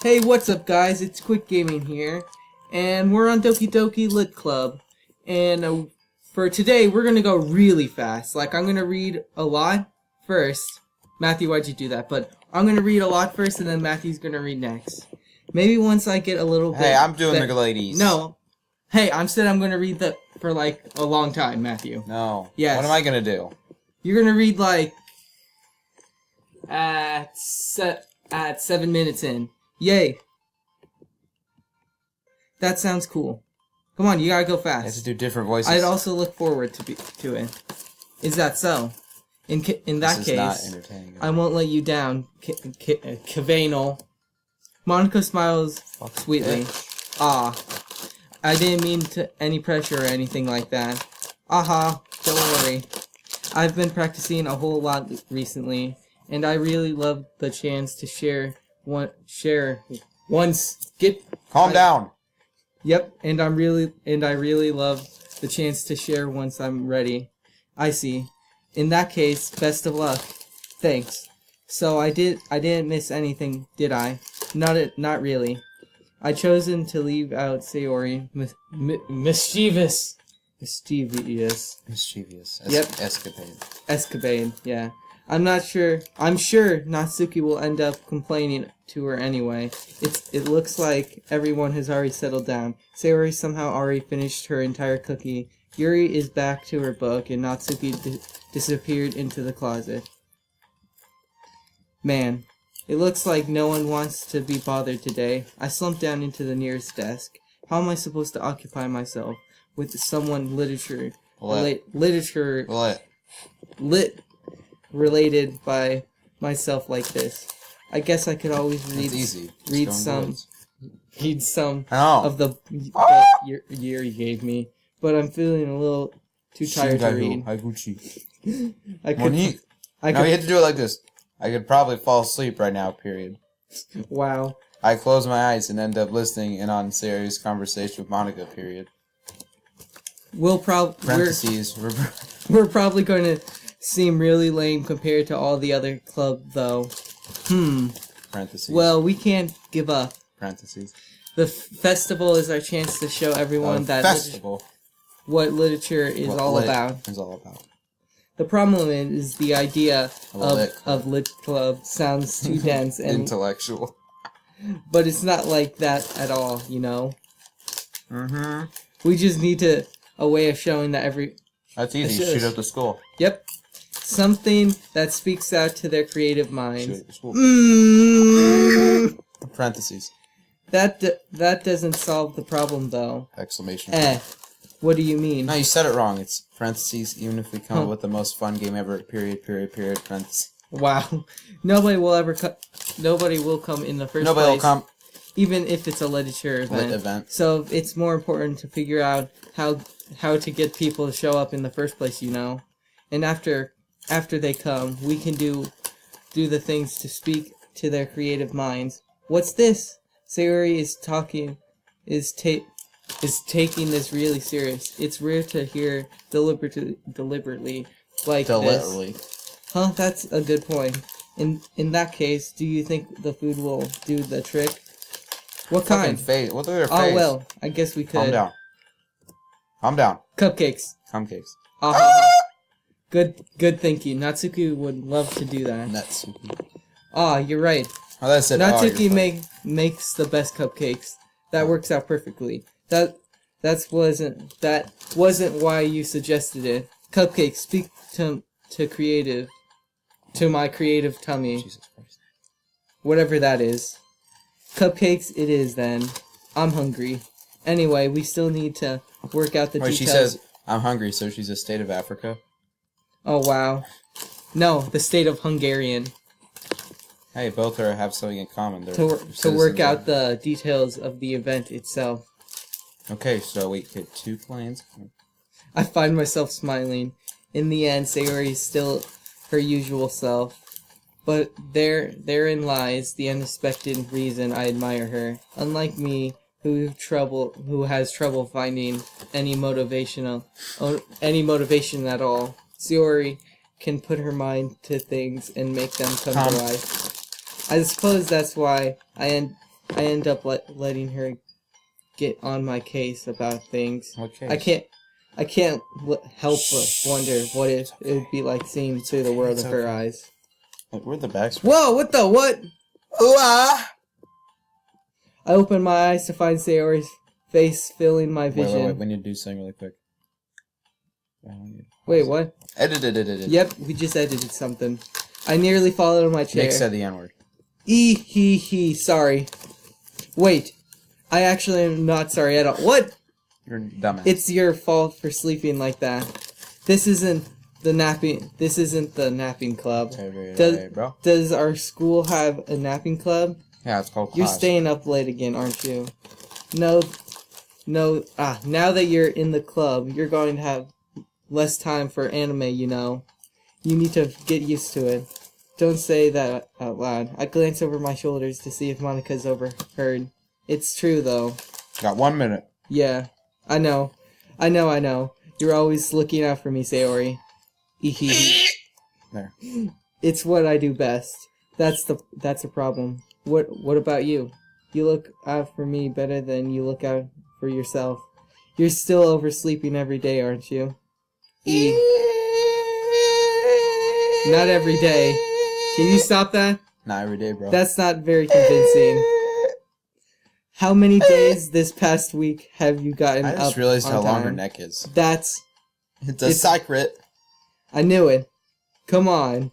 Hey, what's up, guys? It's Quick Gaming here, and we're on Doki Lit Club. And for today, we're gonna go really fast. Like, I'm gonna read a lot first. Matthew, why'd you do that? But I'm gonna read a lot first, and then Matthew's gonna read next. Maybe once I get a little bit. Hey, I'm doing the ladies. No. Hey, I'm gonna read that for like a long time, Matthew. No. Yes. What am I gonna do? You're gonna read like at 7 minutes in. Yay. That sounds cool. Come on, you gotta go fast. I have to do different voices. I'd also look forward to it. Is that so? In that case, not entertaining. I won't let you down, Kavanal. Monica smiles sweetly. Ah, I didn't mean to any pressure or anything like that. Aha, don't worry. I've been practicing a whole lot recently, and I really love the chance to share once. Calm down. Yep, and I really love the chance to share once I'm ready. I see. In that case, best of luck. Thanks. So I didn't miss anything, did I? Not really. I chosen to leave out Sayori. Mischievous. Yep. Escapade, yeah. I'm sure Natsuki will end up complaining to her anyway. It looks like everyone has already settled down. Sayori somehow already finished her entire cookie. Yuri is back to her book, and Natsuki disappeared into the closet. Man, it looks like no one wants to be bothered today. I slumped down into the nearest desk. How am I supposed to occupy myself with someone related by myself like this? I guess I could always read some of the Yuri gave me, but I'm feeling a little too tired to read. I could. No, you have to do it like this. I could probably fall asleep right now. Period. Wow. I close my eyes and end up listening in on Sayori's conversation with Monica. Period. We're probably going to seem really lame compared to all the other club, though. Parentheses. Well, we can't give up. Parentheses. The festival is our chance to show everyone what literature is all about. The problem is the idea of lit club sounds too dense and intellectual. But it's not like that at all, you know. We just need a way of showing that That's easy. Shoot up the school. Yep. Something that speaks out to their creative minds. Parentheses. That doesn't solve the problem, though. Exclamation point. What do you mean? No, you said it wrong. It's parentheses, even if we come up with the most fun game ever. Period, parentheses. Wow. Nobody will come in the first place. Nobody will come. Even if it's a literature event. So it's more important to figure out how to get people to show up in the first place, you know. And after they come, we can do the things to speak to their creative minds. What's this? Sayori is taking this really serious. It's rare to hear deliberately like this. Huh? That's a good point. In that case, do you think the food will do the trick? What kind? What are their face? Oh well, I guess we could. Calm down. Cupcakes. Good thinking. Natsuki would love to do that. Natsuki. You're right. Oh, that's it. Natsuki makes the best cupcakes. That works out perfectly. That wasn't why you suggested it. Cupcakes, speak to my creative tummy. Jesus Christ. Whatever that is. Cupcakes it is then. I'm hungry. Anyway, we still need to work out the details. She says, I'm hungry, so she's a state of Africa? Oh, wow. No, the state of Hungarian. Hey, both have something in common. To work out the details of the event itself. Okay, so we get 2 planes. I find myself smiling. In the end, Sayori is still her usual self. But therein lies the unexpected reason I admire her. Unlike me, who has trouble finding any motivation at all, Sayori can put her mind to things and make them come to life. I suppose that's why I I end up letting her get on my case about things. What case? I can't help but wonder what it would be like seeing through the world of her eyes. Wait, where'd the bags? Whoa! What the what? Ooh, ah! I open my eyes to find Sayori's face filling my vision. Wait. We need to do something really quick. Wait, what? Edited. Yep, we just edited something. I nearly fall out of my chair. Nick said the N-word. Sorry. Wait. I actually am not sorry at all. What? You're a dumbass. It's your fault for sleeping like that. This isn't the napping club. Hey, bro. Does our school have a napping club? Yeah, it's called You're Posh. staying up late again, aren't you? No. Now that you're in the club, you're going to have less time for anime, you know. You need to get used to it. Don't say that out loud. I glance over my shoulders to see if Monika's overheard. It's true, though. Got 1 minute. Yeah. I know. You're always looking out for me, Sayori. There. It's what I do best. That's a problem. What about you? You look out for me better than you look out for yourself. You're still oversleeping every day, aren't you? Not every day. Can you stop that? Not every day, bro. That's not very convincing. How many days this past week have you gotten up on time? I just realized how long her neck is. It's a secret. I knew it. Come on.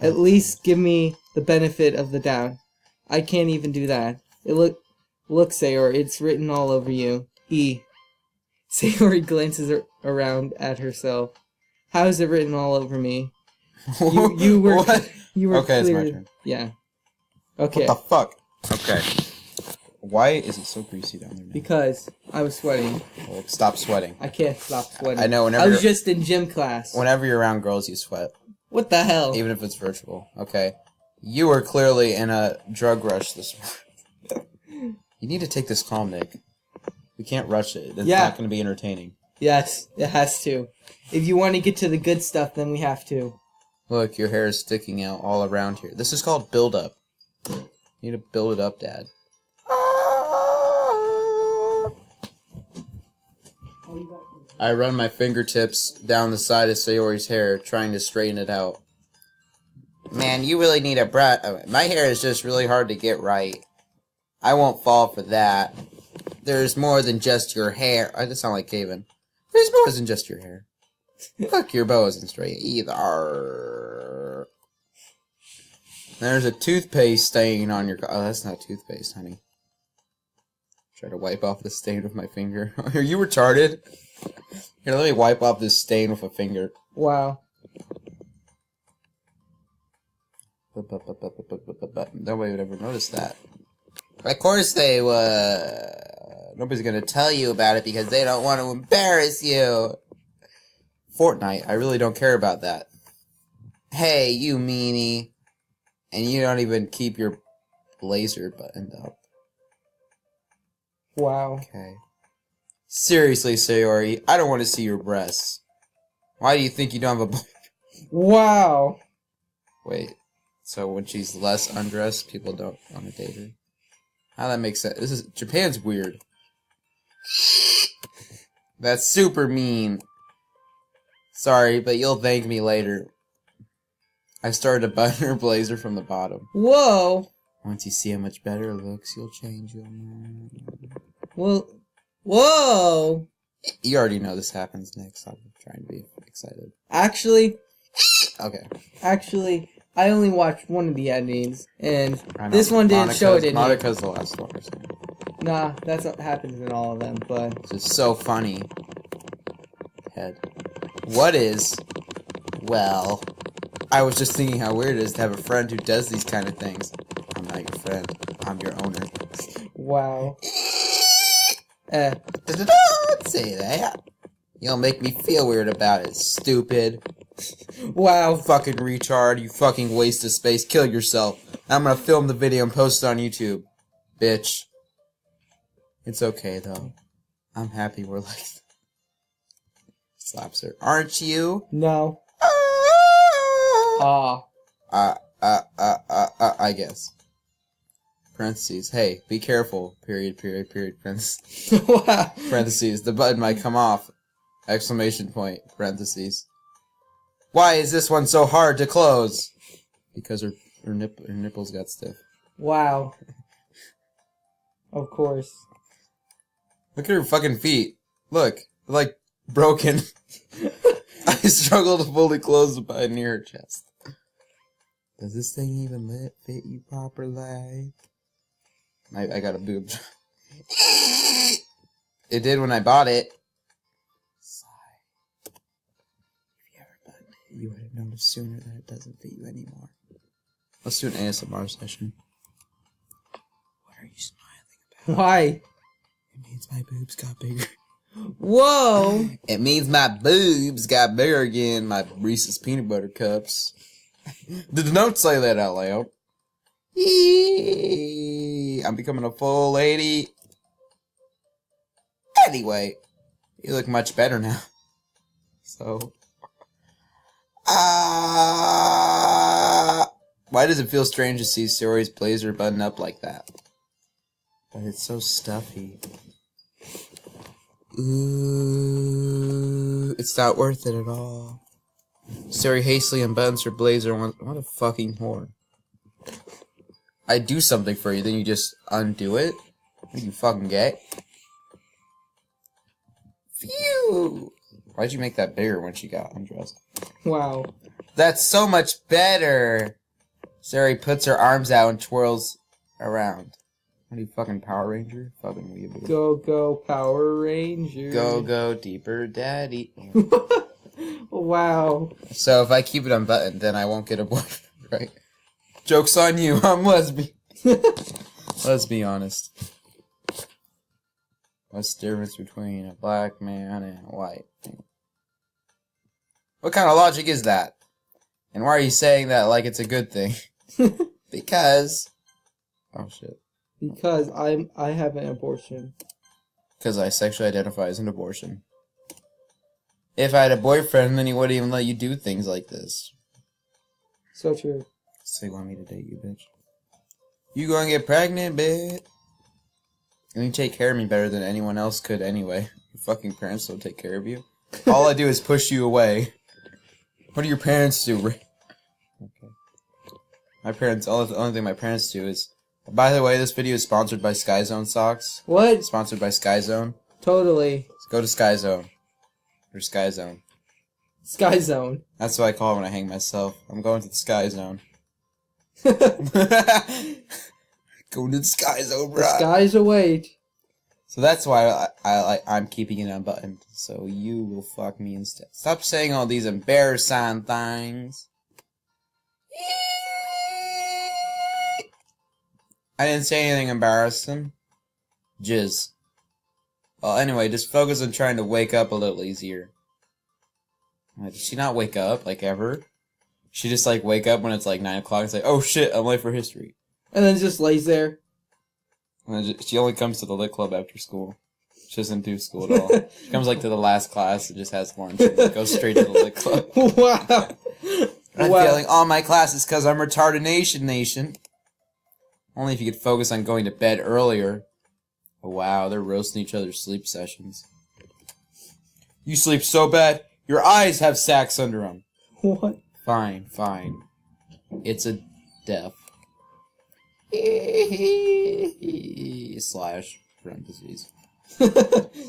At least give me the benefit of the doubt. I can't even do that. Look, Sayori, it's written all over you. Sayori glances around at herself. How is it written all over me? You were. What? You were okay, clear. it's my turn. Yeah. Okay. What the fuck? Okay. Why is it so greasy down there now? Because I was sweating. Well, stop sweating. I can't stop sweating. I know. I was just in gym class. Whenever you're around girls, you sweat. What the hell? Even if it's virtual. Okay. You were clearly in a drug rush this morning. You need to take this calm, Nick. We can't rush it. It's not going to be entertaining. Yes, it has to. If you want to get to the good stuff, then we have to. Look, your hair is sticking out all around here. This is called build-up. You need to build it up, Dad. I run my fingertips down the side of Sayori's hair, trying to straighten it out. Man, you really need a brush. My hair is just really hard to get right. I won't fall for that. There's more than just your hair. I just sound like Kavan. There's more than just your hair. Look, your bow isn't straight either. There's a toothpaste stain on your... Oh, that's not toothpaste, honey. Try to wipe off the stain with my finger. Are you retarded? Here, let me wipe off this stain with a finger. Wow. Nobody would ever notice that. Of course they would. Nobody's gonna tell you about it because they don't want to embarrass you. Fortnite, I really don't care about that. Hey, you meanie. And you don't even keep your blazer buttoned up. Wow. Okay. Seriously, Sayori, I don't want to see your breasts. Why do you think you don't have a... Wow. Wait. So when she's less undressed, people don't want to date her? How that makes sense? Japan's weird. That's super mean. Sorry, but you'll thank me later. I started to button her blazer from the bottom. Whoa. Once you see how much better it looks, you'll change your mind. Well, whoa. You already know this happens next. I'm trying to be excited. Actually. Okay. Actually, I only watched one of the endings, and this one didn't show it in here. Monica's the last one. Nah, that's what happens in all of them, but... It's just so funny. Head. What is... Well... I was just thinking how weird it is to have a friend who does these kind of things. I'm not your friend. I'm your owner. Wow. Don't say that. You'll make me feel weird about it, stupid. Wow. Fucking retard. You fucking waste of space. Kill yourself. I'm gonna film the video and post it on YouTube. Bitch. It's okay, though. I'm happy we're like... Slaps her. Aren't you? No. I I guess. Parentheses. Hey, be careful. Period, period, period. Parentheses. Wow. Parentheses. The button might come off. Exclamation point. Parentheses. Why is this one so hard to close? Because her nipples got stiff. Wow. Of course. Look at her fucking feet. Look. They're like broken. I struggle to fully close the button near her chest. Does this thing even fit you properly? I got a boob. It did when I bought it. Sigh. If you ever done it, you would have noticed sooner that it doesn't fit you anymore. Let's do an ASMR session. What are you smiling about? Why? It means my boobs got bigger. Whoa! It means my boobs got bigger again. My Reese's peanut butter cups. Did the note say that out loud? Eee, I'm becoming a full lady. Anyway, you look much better now. So, why does it feel strange to see Sayori's blazer button up like that? But it's so stuffy. Ooh, it's not worth it at all. Sayori hastily unbuttons her blazer. What a fucking whore. I do something for you, then you just undo it? What are you fucking gay? Phew! Why'd you make that bigger when she got undressed? Wow. That's so much better! Sayori puts her arms out and twirls around. What are you, fucking Power Ranger? Fucking weeaboo. Go, go, Power Ranger. Go, go, deeper, daddy. Wow. So if I keep it unbuttoned, then I won't get a boyfriend, right? Joke's on you, I'm lesbian. Let's be honest. What's the difference between a black man and a white man? What kind of logic is that? And why are you saying that like it's a good thing? Because... Oh shit. Because I have an abortion. Because I sexually identify as an abortion. If I had a boyfriend, then he wouldn't even let you do things like this. So true. So you want me to date you, bitch? You gonna get pregnant, bitch? And you take care of me better than anyone else could anyway. Your fucking parents don't take care of you. All I do is push you away. What do your parents do? Okay. My parents, the only thing my parents do is... By the way, this video is sponsored by Sky Zone socks. What? Sponsored by Sky Zone. Totally. Let's go to Sky Zone. Or Sky Zone. Sky Zone. That's what I call it when I hang myself. I'm going to the Sky Zone. Going to the Sky Zone, bro. The skies await. So that's why I'm keeping it unbuttoned. So you will fuck me instead. Stop saying all these embarrassing things. I didn't say anything embarrassing. Jizz. Well, anyway, just focus on trying to wake up a little easier. Did she not wake up, like, ever? She just, like, wake up when it's, like, 9 o'clock and say, oh, shit, I'm late for history. And then just lays there. And then she only comes to the lit club after school. She doesn't do school at all. She comes, like, to the last class and just has lunch and goes straight to the lit club. Wow. I'm failing all my classes because I'm retarded nation. Only if you could focus on going to bed earlier. Oh, wow, they're roasting each other's sleep sessions. You sleep so bad, your eyes have sacks under them. What? Fine. It's a death. Slash, parentheses.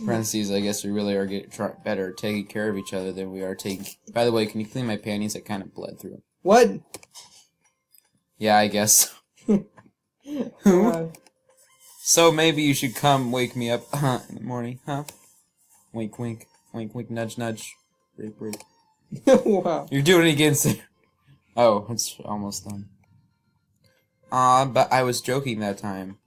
Parentheses, I guess we really are getting better at taking care of each other than we are taking... By the way, can you clean my panties? I kind of bled through them. What? Yeah, I guess. So maybe you should come wake me up in the morning, huh? Wink, wink. Wink, wink, nudge, nudge. Break, break. Wow. You're doing it again, sir. Oh, it's almost done. But I was joking that time.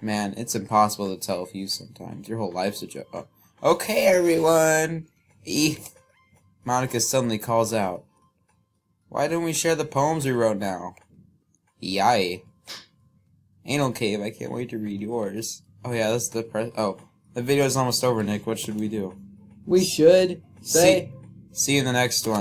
Man, it's impossible to tell with you sometimes. Your whole life's a joke. Oh. Okay, everyone. Monica suddenly calls out. Why don't we share the poems we wrote now? Yay. Anal Cave, I can't wait to read yours. Oh yeah, that's the the video is almost over, Nick. What should we do? We should see you in the next one.